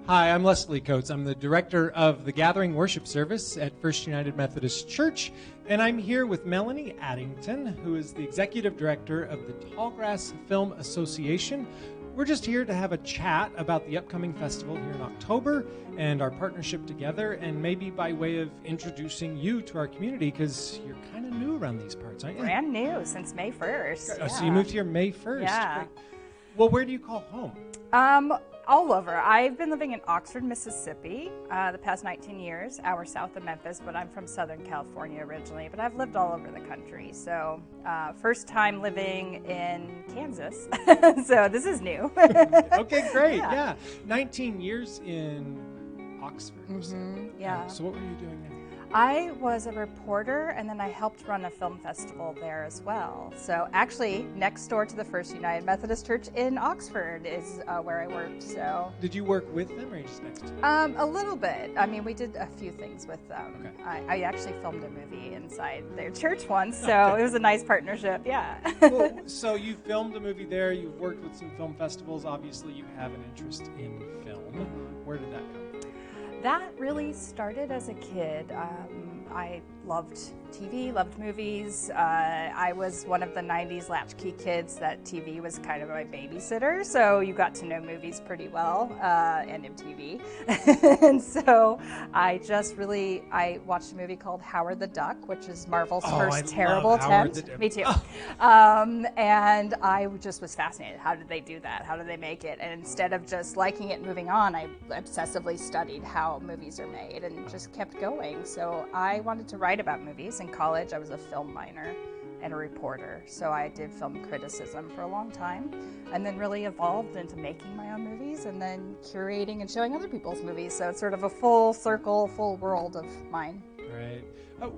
Hi, I'm Leslie Coates. I'm the director of the Gathering Worship Service at First United Methodist Church, and I'm here with Melanie Addington, who is the executive director of the Tallgrass Film Association. We're just here to have a chat about the upcoming festival here in October and our partnership together, and maybe by way of introducing you to our community, because you're kind of new around these parts, aren't you? Brand new since May 1st. Oh, so you moved here May 1st. Yeah. Great. Well, where do you call home? All over. I've been living in Oxford, Mississippi, the past 19 years, hour south of Memphis, but I'm from Southern California originally, but I've lived all over the country. So first time living in Kansas, so this is new. Okay, great. Yeah. 19 years in Oxford. Yeah. So what were you doing there? I was a reporter, and then I helped run a film festival there as well. So actually, next door to the First United Methodist Church in Oxford is where I worked. So Did you work with them, or just next to them? a little bit. I mean, we did a few things with them. Okay. I actually filmed a movie inside their church once, so it was a nice partnership. Yeah. Well, so you filmed a movie there. You've worked with some film festivals. Obviously, you have an interest in film. Where did that come from? That really started as a kid. I loved TV, loved movies. I was one of the 90s latchkey kids that TV was kind of my babysitter, so you got to know movies pretty well, and MTV. And so I watched a movie called Howard the Duck, which is Marvel's first terrible attempt. Me too. And I just was fascinated. How did they do that? How did they make it? And instead of just liking it and moving on, I obsessively studied how movies are made and just kept going. So I wanted to write about movies. In college, I was a film minor and a reporter, so I did film criticism for a long time, and then really evolved into making my own movies and then curating and showing other people's movies. So it's sort of a full circle, full world of mine. Right.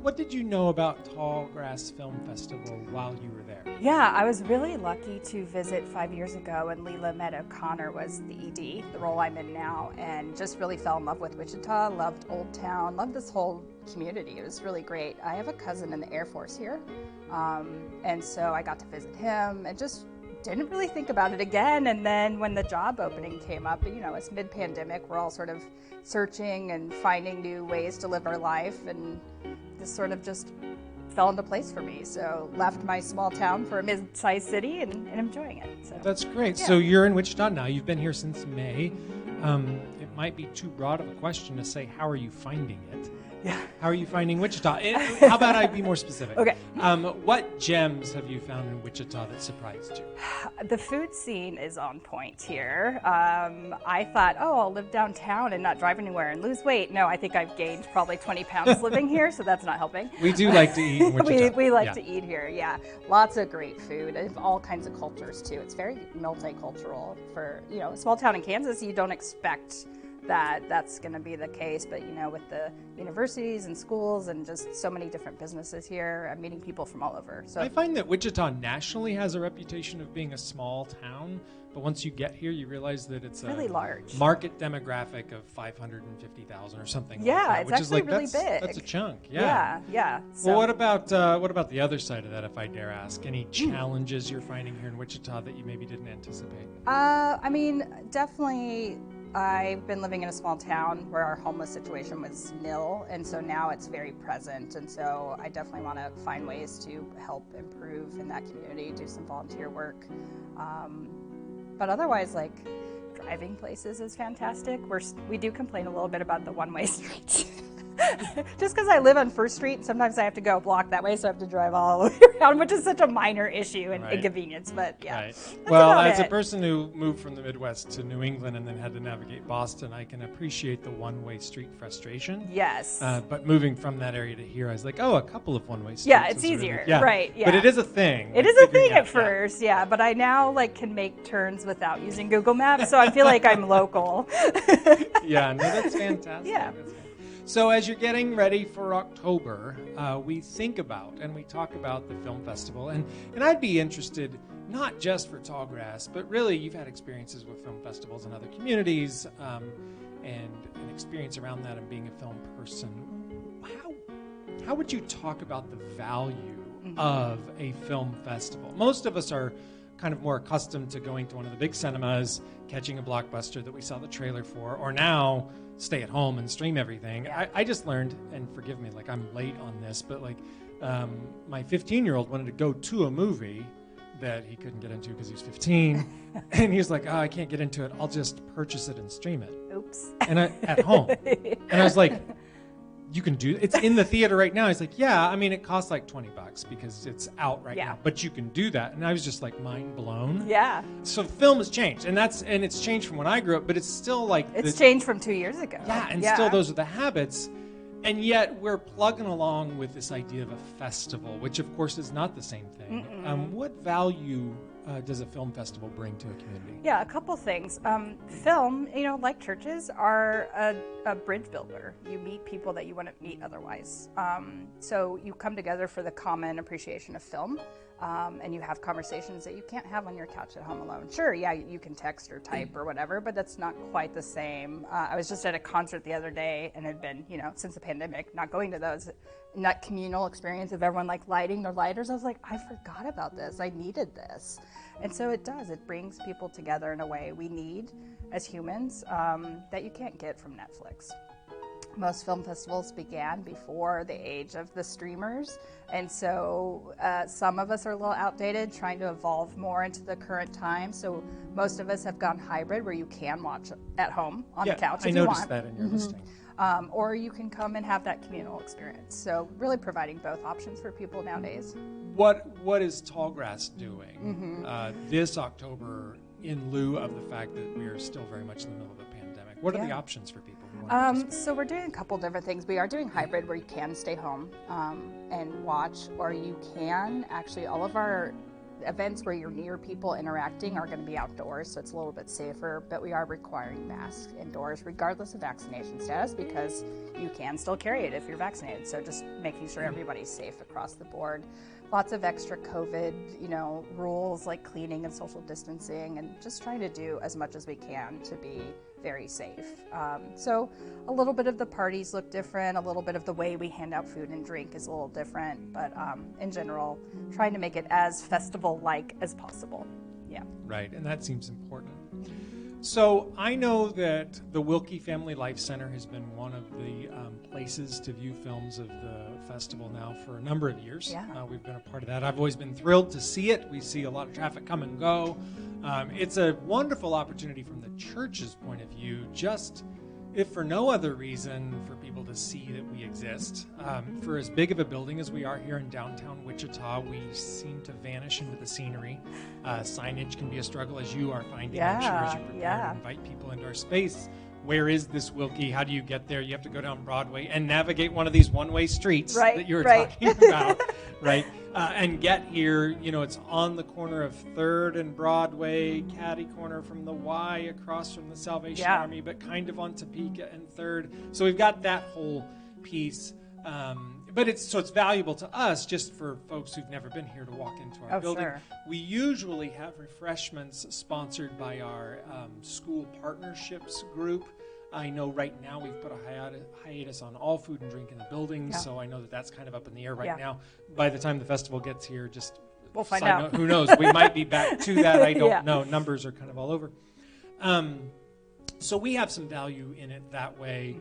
What did you know about Tallgrass Film Festival while you were there? Yeah, I was really lucky to visit 5 years ago, and Leela Meadow-Connor was the ED, the role I'm in now, and just really fell in love with Wichita, loved Old Town, loved this whole community. It was really great. I have a cousin in the Air Force here, and so I got to visit him and just didn't really think about it again. And then when the job opening came up, it's mid-pandemic, we're all sort of searching and finding new ways to live our life, and this sort of just fell into place for me. So left my small town for a mid-sized city and enjoying it. So that's great. Yeah. So you're in Wichita now. You've been here since May. It might be too broad of a question to say, how are you finding it? Yeah. How are you finding Wichita? How about I be more specific? Okay. What gems have you found in Wichita that surprised you? The food scene is on point here. I thought, I'll live downtown and not drive anywhere and lose weight. No, I think I've gained probably 20 pounds living here, so that's not helping. We do like to eat in Wichita. we like to eat here, yeah. Lots of great food and all kinds of cultures, too. It's very multicultural. For, a small town in Kansas, you don't expect that's going to be the case, but with the universities and schools and just so many different businesses here, I'm meeting people from all over. So I find that Wichita nationally has a reputation of being a small town, but once you get here, you realize that it's really a large market demographic of 550,000 or something. Yeah, like that, it's which is actually like really that's, big. That's a chunk. Yeah. So, well, what about the other side of that, if I dare ask? Any challenges you're finding here in Wichita that you maybe didn't anticipate? Definitely. I've been living in a small town where our homeless situation was nil, and so now it's very present, and so I definitely want to find ways to help improve in that community, do some volunteer work. But otherwise, driving places is fantastic. We do complain a little bit about the one-way streets. Just because I live on First Street, sometimes I have to go a block that way, so I have to drive all the way around, which is such a minor issue and inconvenience, but yeah. Right. Well, as a person who moved from the Midwest to New England and then had to navigate Boston, I can appreciate the one-way street frustration. Yes. But moving from that area to here, I was like, a couple of one-way streets. Yeah, it's easier, right, yeah. But it is a thing. It is a thing at first, yeah, but I now can make turns without using Google Maps, so I feel like I'm local. Yeah, no, that's fantastic. Yeah. So as you're getting ready for October, we think about and we talk about the film festival. And I'd be interested, not just for Tallgrass, but really you've had experiences with film festivals in other communities and an experience around that and being a film person. How would you talk about the value of a film festival? Most of us are kind of more accustomed to going to one of the big cinemas, catching a blockbuster that we saw the trailer for, or now stay at home and stream everything. Yeah. I just learned, and forgive me, like I'm late on this, but like my 15-year-old wanted to go to a movie that he couldn't get into because he was 15, and he was like, "Oh, I can't get into it. I'll just purchase it and stream it." Oops. And at home, and I was like, "You can do it's in the theater right now." He's like, "Yeah, I mean, it costs like $20 because it's out right now, but you can do that." And I was just like mind blown. Yeah. So film has changed, and it's changed from when I grew up, but it's still like it's changed from 2 years ago. Yeah, and still those are the habits. And yet we're plugging along with this idea of a festival, which of course is not the same thing. What value does a film festival bring to a community? Yeah, a couple things. Film, like churches, are a bridge builder. You meet people that you wouldn't meet otherwise. So you come together for the common appreciation of film. And you have conversations that you can't have on your couch at home alone. Sure, yeah, you can text or type or whatever, but that's not quite the same. I was just at a concert the other day, and had been, since the pandemic, not going to those. And that communal experience of everyone like lighting their lighters, I was like, I forgot about this. I needed this. And so it does. It brings people together in a way we need as humans that you can't get from Netflix. Most film festivals began before the age of the streamers, and so some of us are a little outdated, trying to evolve more into the current time. So most of us have gone hybrid, where you can watch at home on the couch if you want. I noticed that in your listing. Or you can come and have that communal experience. So really providing both options for people nowadays. What is Tallgrass doing this October in lieu of the fact that we are still very much in the middle of a pandemic? What are the options for people who want to participate? So we're doing a couple different things. We are doing hybrid, where you can stay home and watch, or you can actually, all of our events where you're near people interacting are going to be outdoors, so it's a little bit safer, but we are requiring masks indoors regardless of vaccination status, because you can still carry it if you're vaccinated. So just making sure everybody's safe across the board. Lots of extra COVID, rules like cleaning and social distancing, and just trying to do as much as we can to be very safe. So a little bit of the parties look different, a little bit of the way we hand out food and drink is a little different, but in general, trying to make it as festival-like as possible. Yeah. Right, and that seems important. So I know that the Wilke Family Life Center has been one of the places to view films of the festival now for a number of years. Yeah. We've been a part of that. I've always been thrilled to see it. We see a lot of traffic come and go. It's a wonderful opportunity from the church's point of view, just if for no other reason, for people to see that we exist. For as big of a building as we are here in downtown Wichita, we seem to vanish into the scenery. Signage can be a struggle, as you are finding, I'm sure, as you prepare to invite people into our space. Where is this Wilke? How do you get there? You have to go down Broadway and navigate one of these one-way streets that you were talking about, right? And get here, it's on the corner of 3rd and Broadway, catty corner from the Y across from the Salvation Army, but kind of on Topeka and 3rd. So we've got that whole piece. But it's valuable to us, just for folks who've never been here, to walk into our building. Sure. We usually have refreshments sponsored by our school partnerships group. I know right now we've put a hiatus on all food and drink in the building, so I know that's kind of up in the air right now. By the time the festival gets here, we'll find out. Note, who knows? We might be back to that. I don't know. Numbers are kind of all over. So we have some value in it that way.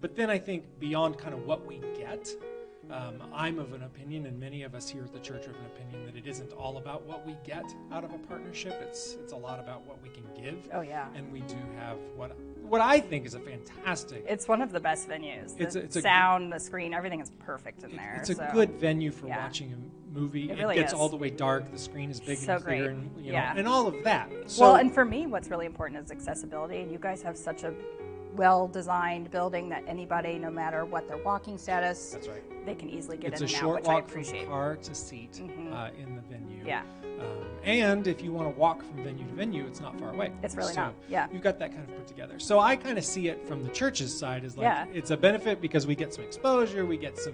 But then I think beyond kind of what we get, I'm of an opinion, and many of us here at the church are of an opinion, that it isn't all about what we get out of a partnership. It's a lot about what we can give. Oh, yeah. And we do have what I think is a fantastic... It's one of the best venues. The sound, the screen, everything is perfect in there. It's a good venue for watching a movie. It really gets is. all the way dark. The screen is big in the theater, and, and all of that. Well, and for me, what's really important is accessibility, and you guys have such a well-designed building that anybody, no matter what their walking status, they can easily get in and out, which I appreciate. It's a short walk from car to seat in the venue. Yeah. And if you want to walk from venue to venue, it's not far away. It's really not. Yeah. You've got that kind of put together. So I kind of see it from the church's side as like it's a benefit because we get some exposure, we get some,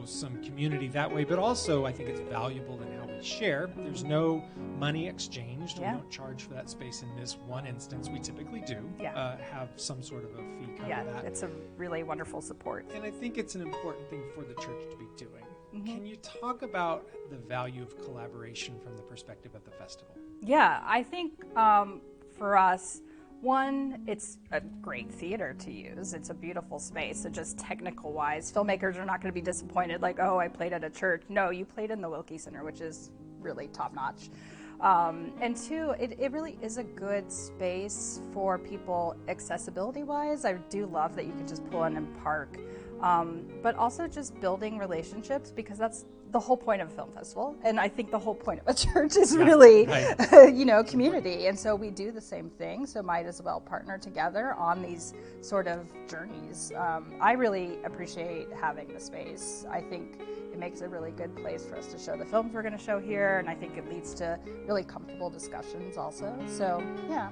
some community that way, but also I think it's valuable in how we share. There's no money exchanged. We don't charge for that space in this one instance. We typically do have some sort of a fee cover that. It's a really wonderful support. And I think it's an important thing for the church to be doing. Can you talk about the value of collaboration from the perspective of the festival? Yeah, I think for us, one, it's a great theater to use. It's a beautiful space. So just technical wise, filmmakers are not going to be disappointed like, oh, I played at a church. No, you played in the Wilke Center, which is really top notch. And two, it really is a good space for people accessibility wise. I do love that you can just pull in and park. But also just building relationships, because that's the whole point of a film festival. And I think the whole point of a church is really, community. And so we do the same thing. So might as well partner together on these sort of journeys. I really appreciate having the space. I think it makes a really good place for us to show the films we're going to show here. And I think it leads to really comfortable discussions also. So, yeah.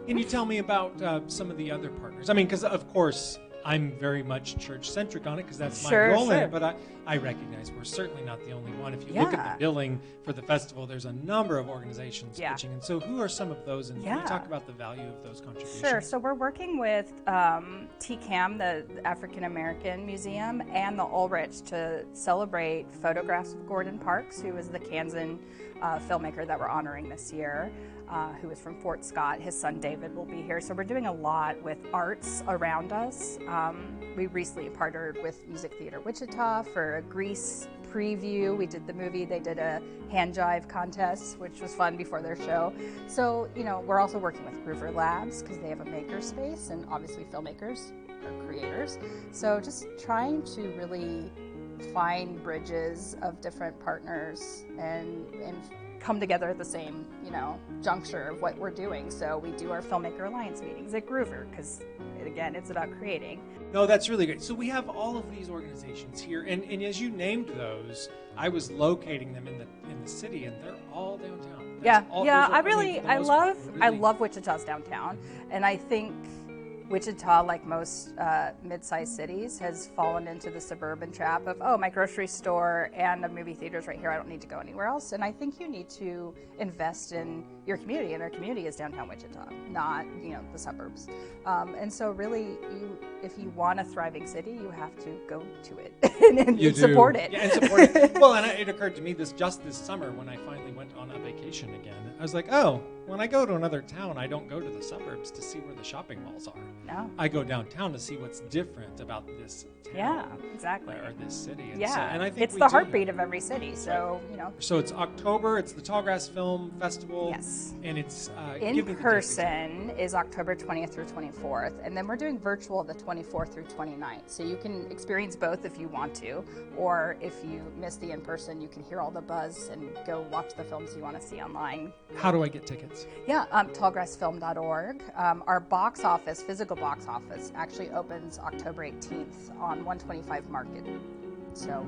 Can you tell me about some of the other partners? I mean, because of course, I'm very much church-centric on it because that's my role in it, but I recognize we're certainly not the only one. If you look at the billing for the festival, there's a number of organizations pitching. And so who are some of those? And can you talk about the value of those contributions? Sure. So we're working with TCAM, the African American Museum, and the Ulrich to celebrate photographs of Gordon Parks, who is the Kansan filmmaker that we're honoring this year. Who is from Fort Scott. His son David will be here. So we're doing a lot with arts around us. We recently partnered with Music Theater Wichita for a Grease preview. We did the movie. They did a hand jive contest, which was fun before their show. So, we're also working with Groover Labs because they have a maker space, and obviously filmmakers are creators. So just trying to really find bridges of different partners and come together at the same, juncture of what we're doing. So we do our Filmmaker Alliance meetings at Groover because, again, it's about creating. No, that's really great. So we have all of these organizations here, and as you named those, I was locating them in the city, and they're all downtown. I love Wichita's downtown, and I think Wichita, like most mid-sized cities, has fallen into the suburban trap of, my grocery store and a movie theater's right here. I don't need to go anywhere else. And I think you need to invest in your community, and our community is downtown Wichita, not the suburbs. And so really, if you want a thriving city, you have to go to it and support it. Yeah, and support it. Well, and it occurred to me this summer when I finally went on a vacation again. I was like, when I go to another town, I don't go to the suburbs to see where the shopping malls are. No. I go downtown to see what's different about this town. Yeah, exactly. Or this city. And and I think it's the heartbeat of every city. So, So it's October. It's the Tallgrass Film Festival. Yes. And it's in person is October 20th through 24th, and then we're doing virtual the 24th through 29th. So you can experience both if you want to, or if you miss the in person, you can hear all the buzz and go watch the films you want to see online. How do I get tickets? Yeah, tallgrassfilm.org. Our box office, physical box office, actually opens October 18th on 125 Market. So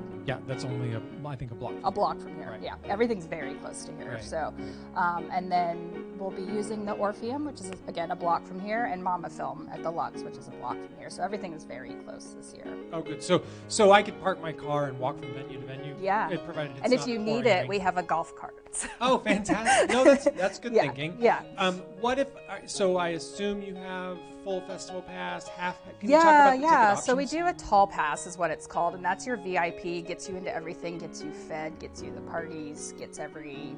that's only I think a block. A block from here. Right. Yeah, everything's very close to here. Right. So, and then we'll be using the Orpheum, which is again a block from here, and Mama Film at the Lux, which is a block from here. So everything is very close this year. Oh, good. So I could park my car and walk from venue to venue. Yeah. Provided it's and if you need it, we have a golf cart. Oh, fantastic! No, that's good thinking. Yeah. What if? So I assume you have full festival pass, half. Can you talk about the ticket options? So we do a tall pass, is what it's called, and that's your VIP. Gets you into everything. Gets you fed. Gets you the parties. Gets every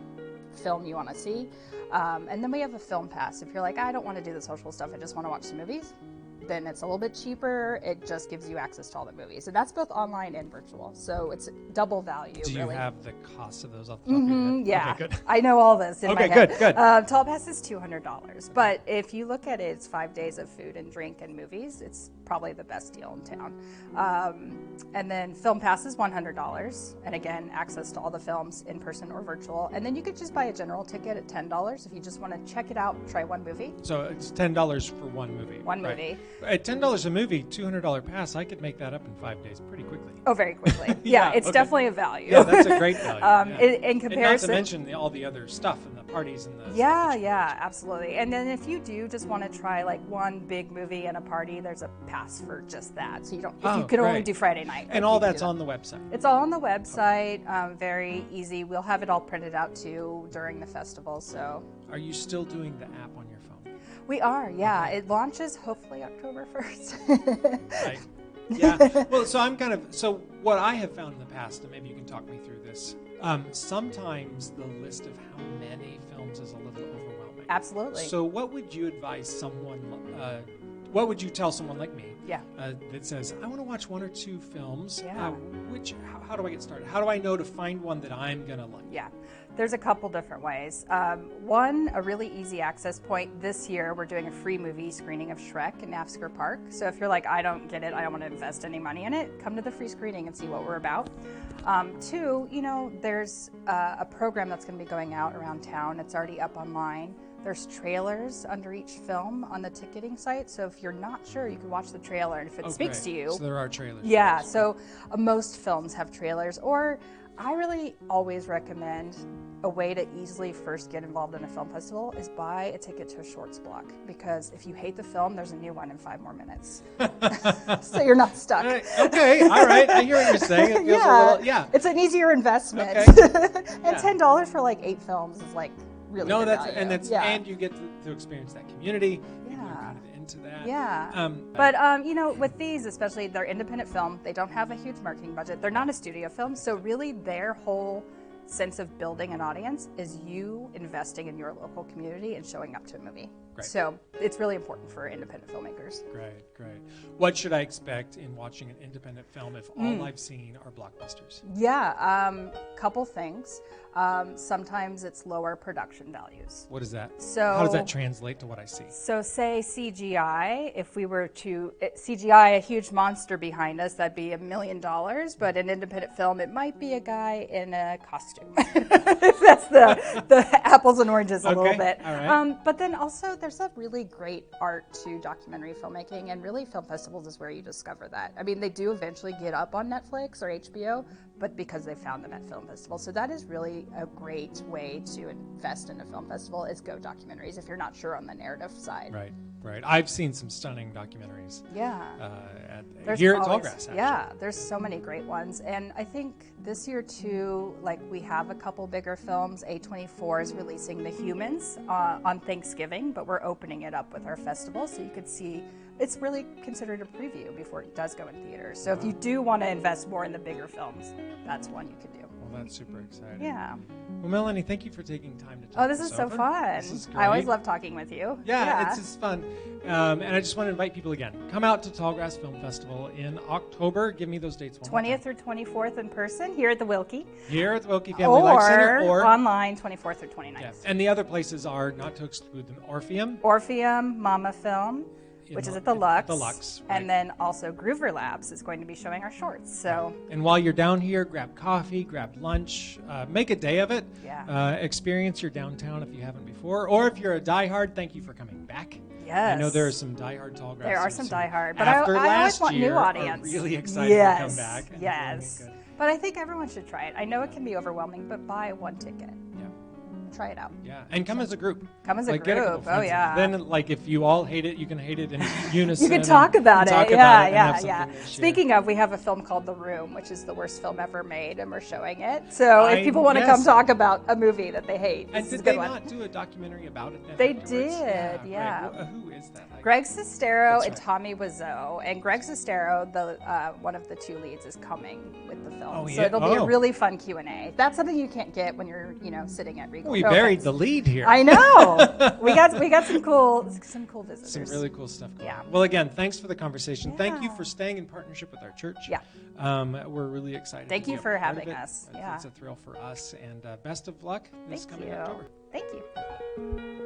film you want to see. And then we have a film pass. If you're like, I don't want to do the social stuff. I just want to watch the movies. Then it's a little bit cheaper. It just gives you access to all the movies. And that's both online and virtual. So it's double value, Do you really. have the cost of those off the top of your head? Yeah. Okay, good. I know all this in my head. Okay, good. Tall Pass is $200. But if you look at it, it's 5 days of food and drink and movies. It's probably the best deal in town. And then Film Pass is $100. And again, access to all the films in person or virtual. And then you could just buy a general ticket at $10 if you just want to check it out, try one movie. So it's $10 for one movie. One movie. At $10 a movie, $200 pass, I could make that up in 5 days pretty quickly. Oh, very quickly. It's definitely a value. Yeah, that's a great value. In comparison, and not to mention all the other stuff and the parties and the absolutely. And then if you do just want to try like one big movie and a party, there's a pass for just that. So you don't. If you could only do Friday night. And all that's on the website. It's all on the website. Very easy. We'll have it all printed out too during the festival. So. Are you still doing the app on your phone? We are. Yeah. Okay. It launches hopefully October 1st. Right. Yeah. Well, so what I have found in the past, and maybe you can talk me through this, sometimes the list of how many films is a little overwhelming. Absolutely. So what would you advise someone, what would you tell someone like me that says, I want to watch 1 or 2 films? Yeah. How do I get started? How do I know to find one that I'm going to like? Yeah. There's a couple different ways. One, a really easy access point. This year, we're doing a free movie screening of Shrek in Nafsker Park. So if you're like, I don't get it, I don't want to invest any money in it, come to the free screening and see what we're about. 2, there's a program that's going to be going out around town. It's already up online. There's trailers under each film on the ticketing site. So if you're not sure, you can watch the trailer. And if it speaks to you. So there are trailers. Yeah. So most films have trailers. Or I really always recommend a way to easily first get involved in a film festival is buy a ticket to a shorts block. Because if you hate the film, there's a new one in 5 more minutes. So you're not stuck. Okay. All right. I hear what you're saying. It feels a little, It's an easier investment. Okay. And $10 for like 8 films is like really good value. And you get to experience that community. People are kind of into that. Yeah. But with these, especially, they're independent film. They don't have a huge marketing budget. They're not a studio film. So really their whole sense of building an audience is you investing in your local community and showing up to a movie. Great. So it's really important for independent filmmakers. Great. What should I expect in watching an independent film if all I've seen are blockbusters? Yeah, couple things. Sometimes it's lower production values. What is that? So how does that translate to what I see? So say CGI, if we were to CGI a huge monster behind us, that'd be $1 million. But an independent film, it might be a guy in a costume. If that's the apples and oranges a little bit. All right. But then also there's a really great art to documentary filmmaking, and really film festivals is where you discover that. I mean, they do eventually get up on Netflix or HBO, but because they found them at film festivals. So that is really a great way to invest in a film festival is go documentaries if you're not sure on the narrative side. Right. I've seen some stunning documentaries. Yeah. Here at Tallgrass, actually. Yeah, there's so many great ones. And I think this year too, like we have a couple bigger films. A24 is releasing The Humans on Thanksgiving, but we're opening it up with our festival. So you could see, it's really considered a preview before it does go in theaters. So if you do want to invest more in the bigger films, that's one you could do. Well, that's super exciting. Yeah. Well, Melanie, thank you for taking time to talk. Oh, this is so fun. This is great. I always love talking with you. Yeah. It's just fun. And I just want to invite people again. Come out to Tallgrass Film Festival in October. Give me those dates one 20th through 24th in person here at the Wilke. Here at the Wilke Family Life Center. Or online, 24th or 29th. Yeah. And the other places are, not to exclude them, Orpheum, Mama Film, which is at the Lux. Right. And then also Groover Labs is going to be showing our shorts. So. And while you're down here, grab coffee, grab lunch, make a day of it. Yeah. Experience your downtown if you haven't before. Or if you're a diehard, thank you for coming back. Yes. I know there are some diehard Tallgrass. There are some diehard, but after I always want new last year, audience. Are really excited to come back. Yes. But I think everyone should try it. I know it can be overwhelming, but buy one ticket. Yeah. Try it out. Yeah, and come as a group. Come as a Get a couple group. friends. Then, if you all hate it, you can hate it in unison. You can talk about it. Yeah. Speaking of, we have a film called The Room, which is the worst film ever made, and we're showing it. So if people want to come talk about a movie that they hate, and this is did a good they one. not do a documentary about it? They did, yeah. Right. Who is that? Greg Sestero and Tommy Wiseau. And Greg Sestero, one of the 2 leads, is coming with the film. So it'll be a really fun Q&A. That's something you can't get when you're, sitting at Regal. We buried the lead here. I know. we got some cool visitors. Some really cool stuff going on. Well, again, thanks for the conversation. Yeah. Thank you for staying in partnership with our church. Yeah. We're really excited. Thank you for having us. It's a thrill for us. And best of luck this coming October. Thank you.